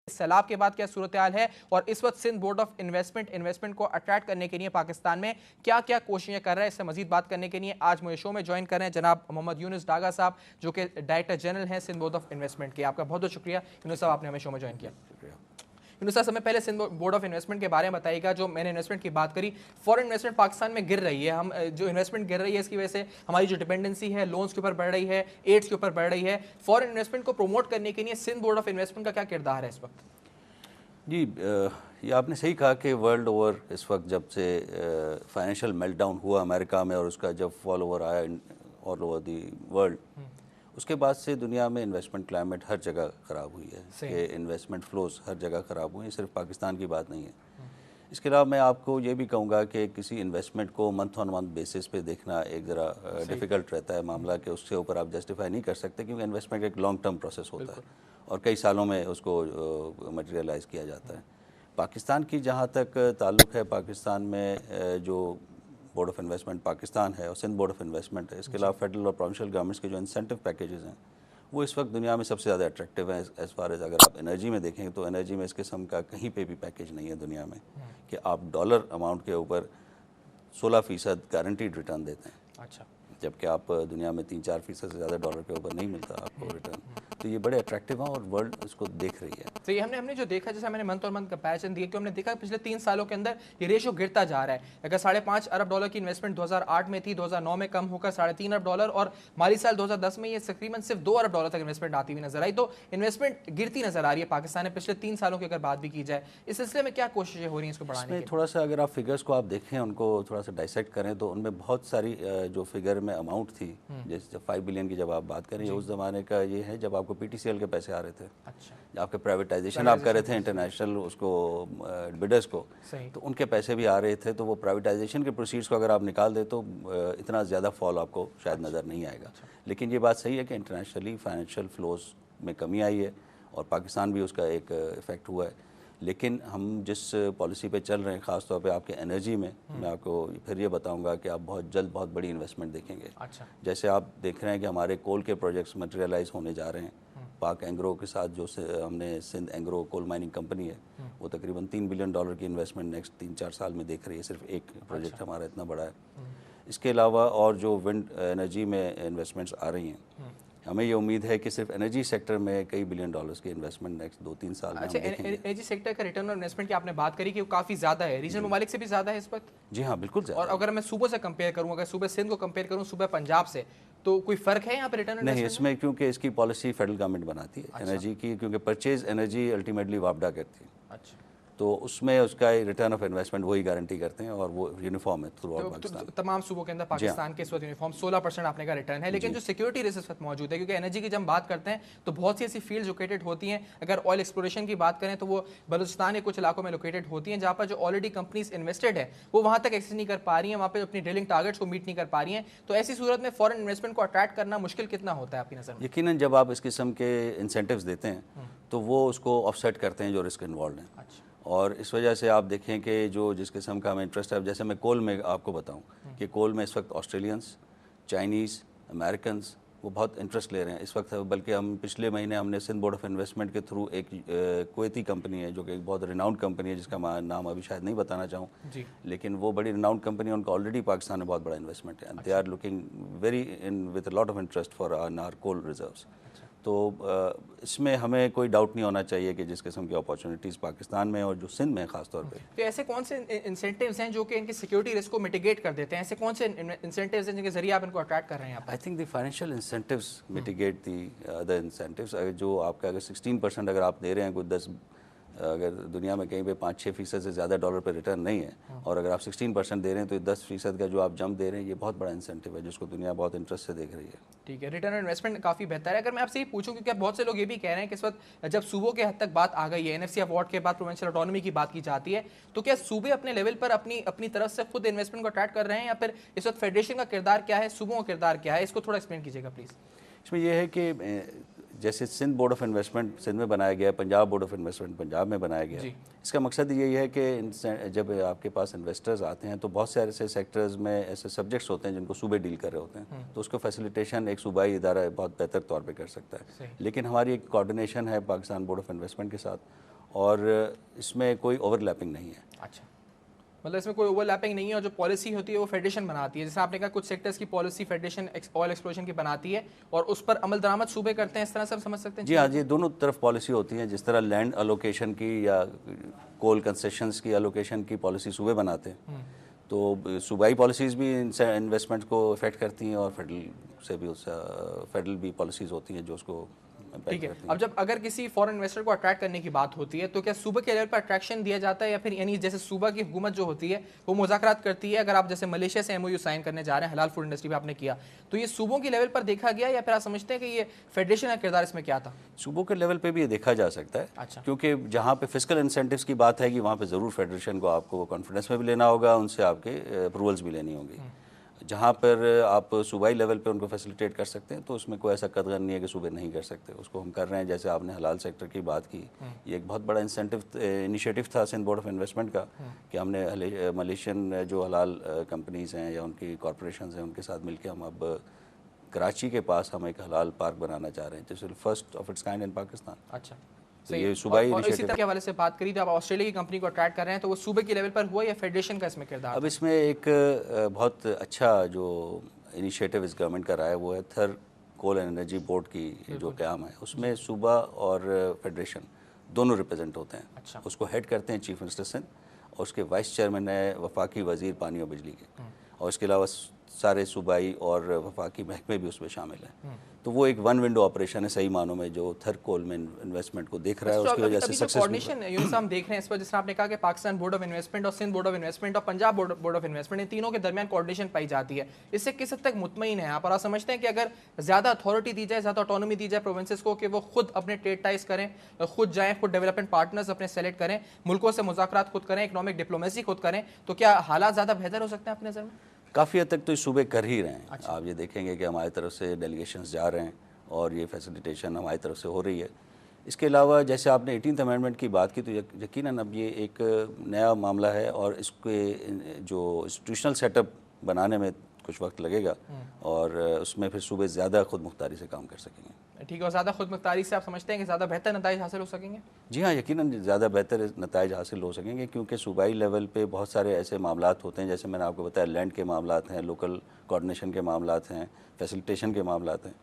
سیلاب کے بعد کیا صورتحال ہے اور اس وقت سندھ بورڈ آف انویسٹمنٹ کو اٹریکٹ کرنے کے لیے پاکستان میں کیا کیا کوششیں کر رہا ہے، اس سے مزید بات کرنے کے لیے آج مجھے شو میں جوائن کر رہے ہیں جناب محمد یونس ڈاگا صاحب، جو کہ ڈائریکٹر جنرل ہیں سندھ بورڈ آف انویسٹمنٹ کے. آپ کا بہت بہت شکریہ یونس صاحب، آپ نے ہمیں شو میں جوائن کیا. یونس صاحب ہمیں پہلے سندھ بورڈ آف انویسٹمنٹ کے بارے میں بتائیے گا. جو میں نے انویسٹمنٹ کی بات کری، فورن انویسٹمنٹ پاکستان میں گر رہی ہے. ہم جو انویسٹمنٹ گر رہی ہے اس کی وجہ سے ہماری جو ڈپینڈنسی ہے لونز کے اوپر بڑھ رہی ہے، ایڈس کے اوپر بڑھ رہی ہے. فورن انویسٹمنٹ کو پروموٹ کرنے کے لیے سندھ بورڈ آف انویسٹمنٹ کا کیا کردار ہے اس وقت؟ جی، یہ آپ نے صحیح کہا کہ ورلڈ اوور اس وقت جب سے فائنینشیل میلٹ ڈاؤن ہوا امریکہ میں اور اس کا جب فال اوور آیا آل اوور دی ورلڈ، اس کے بعد سے دنیا میں انویسٹمنٹ کلائمیٹ ہر جگہ خراب ہوئی ہے کہ انویسٹمنٹ فلوز ہر جگہ خراب ہوئی ہیں، صرف پاکستان کی بات نہیں ہے. اس کے علاوہ میں آپ کو یہ بھی کہوں گا کہ کسی انویسٹمنٹ کو منتھ آن منتھ بیسس پہ دیکھنا ایک ذرا ڈیفیکلٹ رہتا ہے معاملہ، کہ اس کے اوپر آپ جسٹیفائی نہیں کر سکتے کیونکہ انویسٹمنٹ ایک لانگ ٹرم پروسیس ہوتا ہے اور کئی سالوں میں اس کو مٹیریلائز کیا جاتا ہے. پاکستان کی جہاں تک تعلق ہے، پاکستان میں جو بورڈ آف انویسٹمنٹ پاکستان ہے اور سندھ بورڈ آف انویسٹمنٹ ہے، اس کے علاوہ فیڈرل اور پروونشل گورنمنٹس کے جو انسینٹو پیکیجز ہیں وہ اس وقت دنیا میں سب سے زیادہ اٹریکٹیو ہیں. ایز فار ایز اگر آپ انرجی میں دیکھیں تو انرجی میں اس قسم کا کہیں پہ بھی پیکیج نہیں ہے دنیا میں کہ آپ ڈالر اماؤنٹ کے اوپر 16% گارنٹیڈ ریٹرن دیتے ہیں. اچھا، جبکہ آپ دنیا میں 3-4% سے زیادہ ڈالر کے اوپر نہیں ملتا آپ کو ریٹرن. تو یہ بڑے اٹریکٹیو ہیں اور ورلڈ اس کو دیکھ رہی ہے. تو یہ ہم نے جو دیکھا، جیسے میں نے منتھ اور منتھ کمپیریزن دیا، کہ ہم نے دیکھا پچھلے 3 سالوں کے اندر یہ ریشو گرتا جا رہا ہے. اگر $5.5 ارب کی انویسٹمنٹ 2008 میں تھی، 2009 میں کم ہو کر $3.5 ارب، اور مالی سال 2010 میں یہ تقریباً صرف $2 ارب تک انویسٹمنٹ آتی ہوئی نظر آئی. تو انویسٹمنٹ گرتی نظر آ رہی ہے پاکستان میں پچھلے 3 سالوں کی اگر بات بھی کی جائے. اس سلسلے میں کیا کوششیں ہو رہی ہیں اس کو بڑھانے کی؟ تھوڑا سا اگر آپ فگرز کو آپ دیکھیں، ان کو تھوڑا سا ڈائسیکٹ کریں تو ان میں بہت ساری جو فگر میں اماؤنٹ تھی، جیسے 5 بلین کی جب آپ بات کریں، اس زمانے کا یہ ہے جب آپ کو پی ٹی سی ایل کے پیسے آ رہے تھے. اچھا، آپ کے پرائیویٹائزیشن آپ کر رہے تھے انٹرنیشنل اس کو بڈرز کو، تو ان کے پیسے بھی آ رہے تھے. تو وہ پرائیویٹائزیشن کے پروسیڈز کو اگر آپ نکال دیں تو اتنا زیادہ فال آپ کو شاید نظر نہیں آئے گا. لیکن یہ بات صحیح ہے کہ انٹرنیشنلی فائنینشیل فلوز میں کمی آئی ہے اور پاکستان بھی اس کا ایک افیکٹ ہوا ہے. لیکن ہم جس پالیسی پہ چل رہے ہیں، خاص طور پہ آپ کے انرجی میں آپ کو پھر یہ بتاؤں گا کہ آپ بہت جلد بہت بڑی انویسٹمنٹ دیکھیں گے. جیسے آپ دیکھ رہے ہیں کہ ہمارے کول کے پروجیکٹس مٹیریلائز ہونے جا رہے ہیں. پاک اینگرو کے ساتھ جو ہم نے سندھ اینگرو کول مائننگ کمپنی ہے، وہ تقریباً $3 بلین کی انویسٹمنٹ نیکسٹ 3-4 سال میں دیکھ رہی ہے. صرف ایک پروجیکٹ ہمارا اتنا بڑا ہے. اس کے علاوہ اور جو ونڈ انرجی میں انویسٹمنٹس آ رہی ہیں، ہمیں یہ امید ہے کہ صرف انرجی سیکٹر میں کئی $1 بلین کی انویسٹمنٹ نیکسٹ 2-3 سال میں ہم دیکھیں گے. انرجی سیکٹر کا ریٹرن آن انویسٹمنٹ کی آپ نے بات کری کہ وہ کافی زیادہ ہے، ریجنل ممالک سے بھی زیادہ ہے اس وقت. جی ہاں، بالکل زیادہ. اور اگر میں صوبوں سے کمپیئر کروں، اگر صوبہ سندھ کو کمپیئر کروں صوبہ پنجاب سے، تو کوئی فرق ہے یہاں پہ ریٹرن آن نہیں انویسٹمنٹ؟ اس میں، کیونکہ اس کی پالیسی فیڈرل گورنمنٹ بناتی ہے انرجی کی، کیونکہ پرچیز انرجی الٹیمیٹلی وابڈا کرتی ہے. اچھا، تو اس میں اس کا ریٹرن آف انویسٹمنٹ وہی گارنٹی کرتے ہیں اور وہ یونیفارم ہے تھرو آؤٹ پاکستان. تمام صوبوں کے اندر پاکستان کے اس وقت یونیفارم 16% آپ نے کا ریٹرن ہے. لیکن جو سیکورٹی رسک اس وقت موجود ہے، کیونکہ انرجی کی جب ہم بات کرتے ہیں تو بہت سی ایسی فیلڈ لوکیٹڈ ہوتی ہیں. اگر آئل ایکسپلوریشن کی بات کریں تو وہ بلوچستان کے کچھ علاقوں میں لوکیٹڈ ہوتی ہیں، جہاں پر جو آلریڈی کمپنیز انویسٹڈ ہیں وہ وہاں تک ایکسس نہیں کر پا رہی ہیں، وہاں پہ اپنی ڈرلنگ ٹارگیٹس کو میٹ نہیں کر پا رہی ہیں. تو ایسی صورت میں فورن انویسٹمنٹ کو اٹریکٹ کرنا مشکل کتنا ہوتا ہے آپ کی نظر میں؟ یقیناً جب آپ اس قسم کے انسینٹیوز دیتے ہیں تو وہ اس کو آف سیٹ کرتے ہیں جو رسک انوالوڈ ہیں. اور اس وجہ سے آپ دیکھیں کہ جو جس قسم کا ہمیں انٹرسٹ ہے، جیسے میں کول میں آپ کو بتاؤں کہ کول میں اس وقت آسٹریلینس، چائنیز، امریکنز وہ بہت انٹرسٹ لے رہے ہیں اس وقت. بلکہ ہم پچھلے مہینے ہم نے سندھ بورڈ آف انویسٹمنٹ کے تھرو ایک کویتی کمپنی ہے جو کہ ایک بہت ریناؤنڈ کمپنی ہے، جس کا نام ابھی شاید نہیں بتانا چاہوں، لیکن وہ بڑی ریناؤنڈ کمپنی ہے، ان کا آلریڈی پاکستان میں بہت بڑا انویسٹمنٹ ہے. They are looking very with a lot of interest for our coal reserves. تو اس میں ہمیں کوئی ڈاؤٹ نہیں ہونا چاہیے کہ جس قسم کی اپارچونیٹیز پاکستان میں اور جو سندھ میں خاص طور پہ. تو ایسے کون سے انسینٹیوز ہیں جو کہ ان کی سیکورٹی رسک کو میٹیگیٹ کر دیتے ہیں؟ ایسے کون سے انسینٹیوز ہیں جن کے ذریعے آپ ان کو اٹریکٹ کر رہے ہیں؟ I think the financial incentives mitigate the other incentives. جو آپ کا اگر 16% اگر آپ دے رہے ہیں، کوئی 10 اگر دنیا میں کہیں پہ 5-6% سے زیادہ ڈالر پہ ریٹرن نہیں ہے، اور اگر آپ 16% دے رہے ہیں تو 10% کا جو آپ جمپ دے رہے ہیں یہ بہت بڑا انسینٹیو ہے جس کو دنیا بہت انٹرسٹ سے دیکھ رہی ہے. ٹھیک ہے، ریٹرن آن انویسٹمنٹ کافی بہتر ہے. اگر میں آپ سے یہ پوچھوں، کیونکہ بہت سے لوگ یہ بھی کہہ رہے ہیں کہ اس وقت جب صوبوں کے حد تک بات آ گئی ہے، این ایف سی ایوارڈ کے بعد پروونشل آٹونومی کی بات کی جاتی ہے، تو کیا صوبے اپنے لیول پر اپنی طرف سے خود انویسٹمنٹ کو اٹریکٹ کر رہے ہیں، یا پھر اس وقت فیڈریشن کا کردار کیا ہے، صوبوں کا کردار کیا ہے؟ اس کو تھوڑا ایکسپلین کیجیے گا پلیز. اس میں یہ ہے کہ جیسے Sindh board of investment Sindh میں بنایا گیا ہے، Punjab board of investment Punjab میں بنایا گیا ہے. اس کا مقصد یہی ہے کہ جب آپ کے پاس انویسٹرز آتے ہیں تو بہت سے ایسے سیکٹرز میں ایسے سبجیکٹس ہوتے ہیں جن کو صوبے ڈیل کر رہے ہوتے ہیں، تو اس کو فیسیلیٹیشن ایک صوبائی ادارہ بہت بہتر طور پہ کر سکتا ہے. لیکن ہماری ایک کوارڈینیشن ہے پاکستان بورڈ آف انویسٹمنٹ کے ساتھ، اور اس میں کوئی اوور لیپنگ نہیں ہے. اچھا، مطلب اس میں کوئی اوور لیپنگ نہیں ہے اور جو پالیسی ہوتی ہے وہ فیڈریشن بناتی ہے. جیسے آپ نے کہا کچھ سیکٹرز کی پالیسی فیڈریشن آئل ایکسپلوریشن کی بناتی ہے اور اس پر عمل درآمد صوبے کرتے ہیں. اس طرح سے ہم سمجھ سکتے ہیں؟ جی ہاں جی، دونوں طرف پالیسی ہوتی ہیں. جس طرح لینڈ الوکیشن کی یا کول کنسیشنز کی الوکیشن کی پالیسی صوبے بناتے ہیں، تو صوبائی پالیسیز بھی انویسٹمنٹ کو افیکٹ کرتی ہیں اور فیڈرل بھی پالیسیز ہوتی ہیں جو اس کو ٹھیک ہے. اب جب اگر کسی فورن انویسٹر کو اٹریکٹ کرنے کی بات ہوتی ہے تو کیا صوبے کے لیول پر اٹریکشن دیا جاتا ہے یا پھر یعنی جیسے صوبہ کی حکومت جو ہوتی ہے وہ مذاکرات کرتی ہے؟ اگر آپ جیسے ملیشیا سے MOU سائن کرنے جا رہے ہیں حلال فوڈ انڈسٹری پہ آپ نے کیا، تو یہ صوبوں کے لیول پر دیکھا گیا یا پھر آپ سمجھتے ہیں کہ یہ فیڈریشن کا کردار اس میں کیا تھا؟ صوبوں کے لیول پہ بھی یہ دیکھا جا سکتا ہے. اچھا، کیونکہ جہاں پہ فسکل انسینٹیوز کی بات ہے کہ وہاں پہ ضرور فیڈریشن کو آپ کو کانفیڈنس میں بھی لینا ہوگا، ان سے آپ کے اپروولز بھی لینی ہوں گی. جہاں پر آپ صوبائی لیول پہ ان کو فیسیلیٹیٹ کر سکتے ہیں تو اس میں کوئی ایسا قدغن نہیں ہے کہ صوبے نہیں کر سکتے. اس کو ہم کر رہے ہیں. جیسے آپ نے حلال سیکٹر کی بات کی، یہ ایک بہت بڑا انیشیٹو تھا سندھ بورڈ آف انویسٹمنٹ کا کہ ہم نے ملیشین جو حلال کمپنیز ہیں یا ان کی کارپوریشنز ہیں ان کے ساتھ مل کے ہم اب کراچی کے پاس ہم ایک حلال پارک بنانا چاہ رہے ہیں، جس فرسٹ آف اٹس کائنڈ ان پاکستان. اچھا، یہ صوبائی اور اسی انیشیٹو. طرح کے حوالے سے بات کری تو آپ آسٹریلیا کی کمپنی کو اٹریکٹ کر رہے ہیں تو وہ صوبے کے لیول پر ہوا یا فیڈریشن کا اس میں کردار؟ اب اس میں ایک بہت اچھا جو انیشیٹو اس گورنمنٹ کا رہا ہے وہ ہے تھر کول اینڈ انرجی بورڈ کی جو قیام ہے. اس میں صوبہ اور فیڈریشن دونوں ریپرزینٹ ہوتے ہیں. اچھا، اس کو ہیڈ کرتے ہیں چیف منسٹر سندھ اور اس کے وائس چیئرمین ہے وفاقی وزیر پانی اور بجلی کے، اور اس کے علاوہ سارے صوبائی اور وفاقی محکمے بھی اس میں شامل ہیں. تو وہ ایک ون ونڈو آپریشن ہے صحیح معنوں میں جو تھر کول میں انویسٹمنٹ کو دیکھ رہا ہے. اس کی وجہ سے سکسیس کوارڈینیشن یونس ہم دیکھ رہے ہیں اس پر، جس طرح آپ نے کہا کہ پاکستان بورڈ آف انویسٹمنٹ اور سندھ بورڈ آف انویسٹمنٹ اور پنجاب بورڈ آف انویسٹمنٹ، ان تینوں کے درمیان کوارڈینیشن پائی جاتی ہے. اس سے کس حد تک مطمئن ہیں آپ؟ اور آپ سمجھتے ہیں کہ اگر زیادہ اتھارٹی دی جائے، زیادہ آٹونومی دی جائے پروونسز کو کہ وہ خود اپنے ٹریڈ ٹائز کریں، خود جائیں، خود ڈیولپمنٹ پارٹنرز اپنے سیلیکٹ کریں، ملکوں سے مذاکرات خود کریں، اکنامک ڈپلومیسی خود کریں، تو کیا حالات زیادہ بہتر ہو سکتے ہیں اپنے نظر میں؟ کافی حد تک تو یہ صوبے کر ہی رہے ہیں. آپ یہ دیکھیں گے کہ ہماری طرف سے ڈیلیگیشنز جا رہے ہیں اور یہ فیسیلیٹیشن ہماری طرف سے ہو رہی ہے. اس کے علاوہ جیسے آپ نے 18th امینڈمنٹ کی بات کی تو یقیناً اب یہ ایک نیا معاملہ ہے اور اس کے جو انسٹیٹیوشنل سیٹ اپ بنانے میں کچھ وقت لگے گا اور اس میں پھر صوبے زیادہ خود مختاری سے کام کر سکیں گے. ٹھیک ہے، اور زیادہ خود مختاری سے آپ سمجھتے ہیں کہ زیادہ بہتر نتائج حاصل ہو سکیں گے؟ جی ہاں، یقیناً زیادہ بہتر نتائج حاصل ہو سکیں گے کیونکہ صوبائی لیول پہ بہت سارے ایسے معاملات ہوتے ہیں جیسے میں نے آپ کو بتایا لینڈ کے معاملات ہیں، لوکل کوآرڈینیشن کے معاملات ہیں، فیسیلیٹیشن کے معاملات ہیں.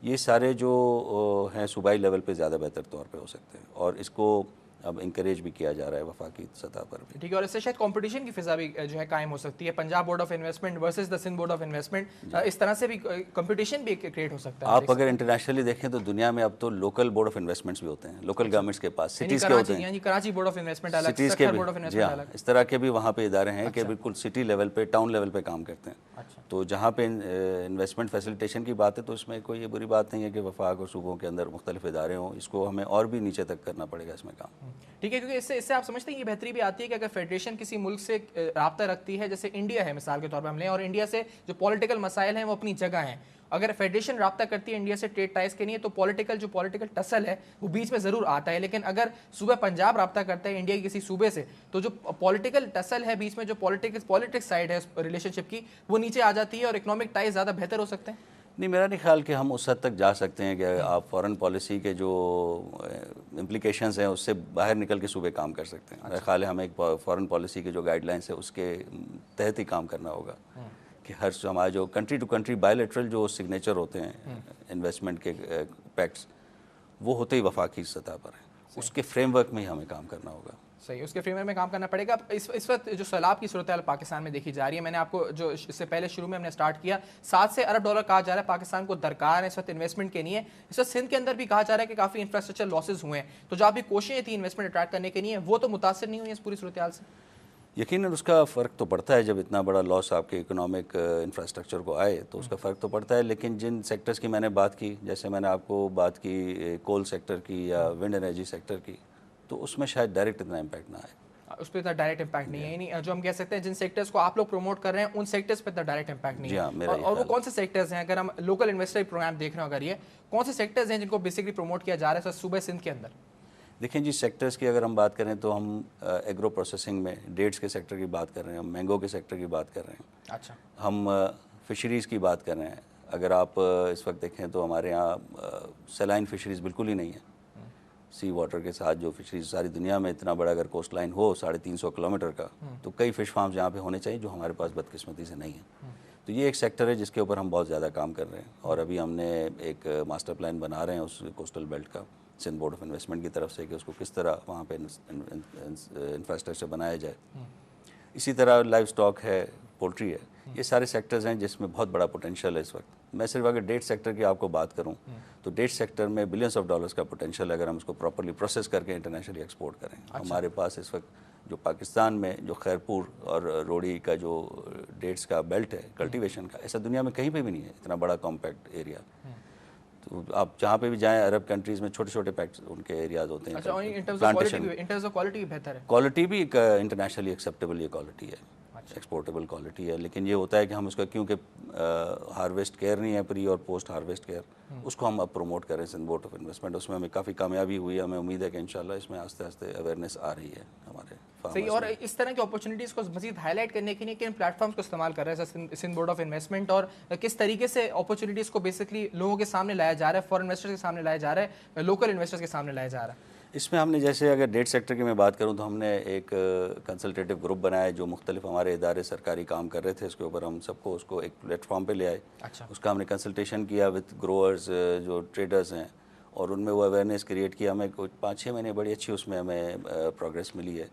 یہ سارے جو ہیں صوبائی لیول پہ زیادہ بہتر طور پہ ہو سکتے ہیں اور اس کو اب انکریج بھی کیا جا رہا ہے وفاقی سطح پر بھی. ٹھیک ہے، اور اس سے شاید کمپٹیشن کی فضا بھی جو ہے قائم ہو سکتی ہے، Punjab board of investment versus the Sindh board of investment, اس طرح سے بھی کمپٹیشن بھی کریٹ ہو سکتا ہے. آپ اگر انٹرنیشنلی دیکھیں تو دنیا میں اب تو لوکل بورڈ آف انویسٹمنٹس بھی ہوتے ہیں، لوکل گورنمنٹس کے پاس سٹیز کے ہوتے ہیں. یعنی کراچی بورڈ آف انویسٹمنٹ الگ، سٹیز کے سکھر بورڈ آف بھی، جی انویسٹمنٹ ہاں، الگ. اس طرح کے بھی وہاں پہ ادارے ہیں کہ بالکل سٹی لیول پہ ٹاؤن لیول پہ کام کرتے ہیں. تو جہاں پہ انویسٹمنٹ فیسیلیٹیشن کی بات ہے تو اس میں کوئی یہ بری بات نہیں ہے کہ وفاق اور صوبوں کے اندر مختلف ادارے ہوں. اس کو ہمیں اور بھی نیچے تک کرنا پڑے گا اس میں کام. ٹھیک ہے، کیونکہ اس سے آپ سمجھتے ہیں یہ بہتری بھی آتی ہے کہ اگر فیڈریشن کسی ملک سے رابطہ رکھتی ہے، جیسے انڈیا ہے مثال کے طور پہ ہم لیں، اور انڈیا سے جو پولیٹیکل مسائل ہیں وہ اپنی جگہ ہیں، اگر فیڈریشن رابطہ کرتی ہے انڈیا سے ٹریڈ ٹائز کے لیے تو پولیٹیکل ٹسل ہے وہ بیچ میں ضرور آتا ہے. لیکن اگر صوبہ پنجاب رابطہ کرتا ہے انڈیا کے کسی صوبے سے تو جو پولیٹیکل ٹسل ہے بیچ میں، جو پولیٹکس سائڈ ہے ریلیشن شپ کی، وہ نیچے آ جاتی ہے اور اکنامک ٹائز زیادہ بہتر ہو سکتے ہیں. نہیں، میرا نہیں خیال کہ ہم اس حد تک جا سکتے ہیں کہ آپ فارن پالیسی کے جو امپلیکیشنز ہیں اس سے باہر نکل کے صوبے کام کر سکتے ہیں. میرا خیال ہے ہمیں ایک فارن پالیسی کے جو گائیڈ لائنس ہے اس کے تحت ہی کام کرنا ہوگا کہ ہر ہمارے جو کنٹری ٹو کنٹری بائیلیٹرل جو سگنیچر ہوتے ہیں انویسٹمنٹ کے پیکٹس، وہ ہوتے ہی وفاقی سطح پر ہیں. اس کے فریم ورک میں ہی ہمیں کام کرنا ہوگا. صحیح، اس کے فریم ورک میں کام کرنا پڑے گا. اس وقت جو سیلاب کی صورتحال پاکستان میں دیکھی جا رہی ہے، میں نے آپ کو جو اس سے پہلے شروع میں ہم نے سٹارٹ کیا، 7 سے ارب ڈالر کہا جا رہا ہے پاکستان کو درکار ہے اس وقت انویسٹمنٹ کے لیے. اس وقت سندھ کے اندر بھی کہا جا رہا ہے کہ کافی انفراسٹرکچر لاسز ہوئے ہیں، تو جو آپ کی کوششیں تھیں انویسٹمنٹ اٹریکٹ کرنے کے لیے وہ تو متاثر نہیں ہوئی اس پوری صورتحال سے؟ یقیناً اس کا فرق تو پڑتا ہے. جب اتنا بڑا لاس آپ کے اکنامک انفراسٹرکچر کو آئے تو اس کا فرق تو پڑتا ہے. لیکن جن سیکٹرز کی میں نے بات کی، جیسے میں نے آپ کو بات کی کول سیکٹر کی یا ونڈ انرجی سیکٹر کی، تو اس میں شاید ڈائریکٹ اتنا امپیکٹ نہ آئے. اس پہ اتنا ڈائریکٹ امپیکٹ نہیں ہے، یعنی جو ہم کہہ سکتے ہیں جن سیکٹرز کو آپ لوگ پروموٹ کر رہے ہیں ان سیکٹرز پہ اتنا ڈائریکٹ امپیکٹ نہیں ہے. اور وہ کون سے سیکٹرز ہیں؟ اگر ہم لوکل انویسٹر پروگرام دیکھ رہے ہیں، اگر یہ کون سے سیکٹرز ہیں جن کو بیسکلی پروموٹ کیا جا رہا ہے صوبہ سندھ کے اندر؟ دیکھیں جی، سیکٹرز کی اگر ہم بات کریں تو ہم ایگرو پروسیسنگ میں ڈیٹس کے سیکٹر کی بات کر رہے ہیں، ہم مینگو کے سیکٹر کی بات کر رہے ہیں. اچھا، ہم فشریز کی بات کر رہے ہیں. اگر آپ اس وقت دیکھیں تو ہمارے یہاں سیلائن فشریز بالکل ہی نہیں ہے. سی واٹر کے ساتھ جو فشریز ساری دنیا میں اتنا بڑا اگر کوسٹ لائن ہو 350 کلومیٹر کا تو کئی فش فارمز یہاں پہ ہونے چاہیے جو ہمارے پاس بدقسمتی سے نہیں ہیں. تو یہ ایک سیکٹر ہے جس کے اوپر ہم بہت زیادہ کام کر رہے ہیں اور ابھی ہم نے ایک ماسٹر پلان بنا رہے ہیں اس کوسٹل بیلٹ کا سندھ بورڈ آف انویسٹمنٹ کی طرف سے کہ اس کو کس طرح وہاں پہ انفراسٹرکچر بنایا جائے. اسی طرح لائف سٹاک ہے, پولٹری ہے, یہ سارے سیکٹرز ہیں جس میں بہت بڑا پوٹینشیل ہے اس وقت. میں صرف اگر ڈیٹ سیکٹر کی آپ کو بات کروں تو ڈیٹ سیکٹر میں بلینس آف ڈالرز کا پوٹینشیل ہے اگر ہم اس کو پراپرلی پروسیس کر کے انٹرنیشنلی ایکسپورٹ کریں. ہمارے پاس اس وقت جو پاکستان میں جو خیرپور اور روڑی کا جو ڈیٹس کا بیلٹ ہے کلٹیویشن کا, ایسا دنیا میں کہیں پہ بھی نہیں ہے اتنا بڑا کمپیکٹ ایریا. تو آپ جہاں پہ بھی جائیں عرب کنٹریز میں چھوٹے چھوٹے پیکٹس ان کے ایریاز ہوتے ہیں. کوالٹی بھی ایک انٹرنیشنلی ایکسیپٹیبل یہ کوالٹی ہے, ایکسپورٹیبل کوالٹی ہے. لیکن یہ ہوتا ہے کہ ہم اس کا کیونکہ ہارویسٹ کیئر نہیں ہے پری اور پوسٹ ہارویسٹ کیئر, اس کو ہم اب پروموٹ کریں سندھ بورڈ آف انویسٹمنٹ. اس میں ہمیں کافی کامیابی ہوئی ہے. ہمیں امید ہے کہ انشاءاللہ اس میں آہستہ آہستہ اویئرنیس آ رہی ہے ہمارے. صحیح. اور اس طرح کی اپرچونیٹیز کو مزید ہائی لائٹ کرنے کے لیے کن پلیٹ فارمز کو استعمال کر رہے ہیں سندھ بورڈ آف انویسٹمنٹ, اور کس طریقے سے اپرچونیٹیز کو بیسکلی لوگوں کے سامنے لایا جا رہا ہے, فارن انویسٹرز کے سامنے لایا جا رہا ہے, لوکل انویسٹرز کے سامنے لایا جا رہا ہے؟ اس میں ہم نے جیسے اگر ڈیٹ سیکٹر کی میں بات کروں تو ہم نے ایک کنسلٹیٹیو گروپ بنایا جو مختلف ہمارے ادارے سرکاری کام کر رہے تھے. اس کے اوپر ہم سب کو اس کو ایک پلیٹ فارم پہ لے آئے. اس کا ہم نے کنسلٹیشن کیا وتھ گروورز جو ٹریڈرز ہیں اور ان میں وہ اویئرنیس کریٹ کیا. ہمیں کچھ 5-6 مہینے بڑی اچھی اس میں ہمیں پروگریس ملی ہے.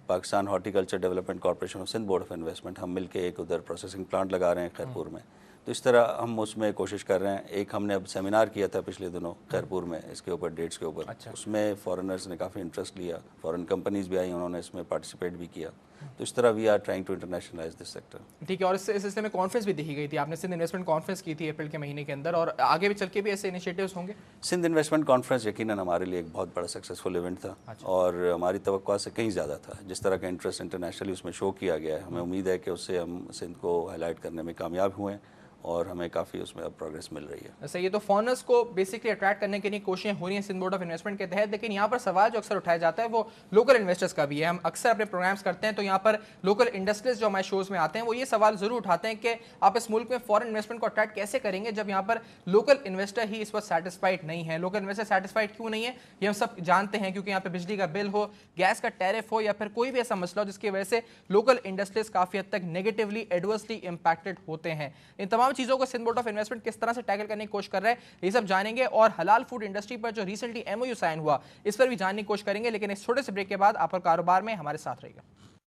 پاکستان ہارٹیکلچر ڈیولپمنٹ کارپوریشن اور سندھ بورڈ آف انویسٹمنٹ ہم مل کے ایک ادھر پروسیسنگ پلانٹ لگا رہے ہیں خیرپور میں. تو اس طرح ہم اس میں کوشش کر رہے ہیں. ایک ہم نے اب سیمینار کیا تھا پچھلے دنوں خیرپور میں اس کے اوپر ڈیٹس کے اوپر. اس میں فارنرز نے کافی انٹرسٹ لیا, فارن کمپنیز بھی آئی, انہوں نے اس میں پارٹیسپیٹ بھی کیا. تو اس طرح we are trying to internationalize this sector. ٹھیک ہے. اور اس سلسلے میں کانفرنس بھی دیکھی گئی تھی, آپ نے سندھ انویسٹمنٹ کانفرنس کی تھی اپریل کے مہینے کے اندر, اور آگے بھی چل کے بھی ایسے انیشیٹیوز ہوں گے؟ سندھ انویسٹمنٹ کانفرنس یقیناً ہمارے لیے ایک بہت بڑا سکسیزفل ایونٹ تھا اور ہماری توقعات سے کہیں زیادہ تھا. جس طرح کا انٹرسٹ انٹرنیشنلی اس میں شو کیا گیا ہے, ہمیں امید ہے کہ اس سے ہم سندھ کو ہائی لائٹ کرنے میں کامیاب ہوئے ہیں اور ہمیں کافی اس میں اب پروگریس مل رہی ہے. صحیح ہے. تو فارنرز کو بیسکلی اٹریکٹ کرنے کے لیے کوششیں ہو رہی ہیں سندھ بورڈ آف انویسٹمنٹ کے تحت, لیکن یہاں پر سوال جو اکثر اٹھایا جاتا ہے وہ لوکل انویسٹرز کا بھی ہے. ہم اکثر اپنے پروگرامز کرتے ہیں تو یہاں پر لوکل انڈسٹریز جو ہمارے شوز میں آتے ہیں وہ یہ سوال ضرور اٹھاتے ہیں کہ آپ اس ملک میں فارن انویسٹمنٹ کو اٹریکٹ کیسے کریں گے جب یہاں پر لوکل انویسٹر ہی اس وقت سیٹسفائڈ نہیں ہے. لوکل انویسٹر سیٹسفائڈ کیوں نہیں ہے یہ ہم سب جانتے ہیں, کیونکہ یہاں پہ بجلی کا بل ہو, گیس کا ٹیرف ہو, یا پھر کوئی بھی ایسا مسئلہ ہو جس کی وجہ سے لوکل انڈسٹریز کافی حد تک نیگیٹولی ایڈورسلی امپیکٹڈ ہوتے ہیں. ان تمام چیزوں کو سندھ بورڈ آف انویسٹمنٹ کس طرح سے ٹیکل کرنے کی کوشش کر رہے ہیں یہ سب جانیں گے, اور حلال فوڈ انڈسٹری پر جو ریسنٹلی MOU سائن ہوا اس پر بھی جاننے کی کوشش کریں گے. لیکن اس چھوٹے سے بریک کے بعد آپ کا کاروبار میں ہمارے ساتھ رہے گا.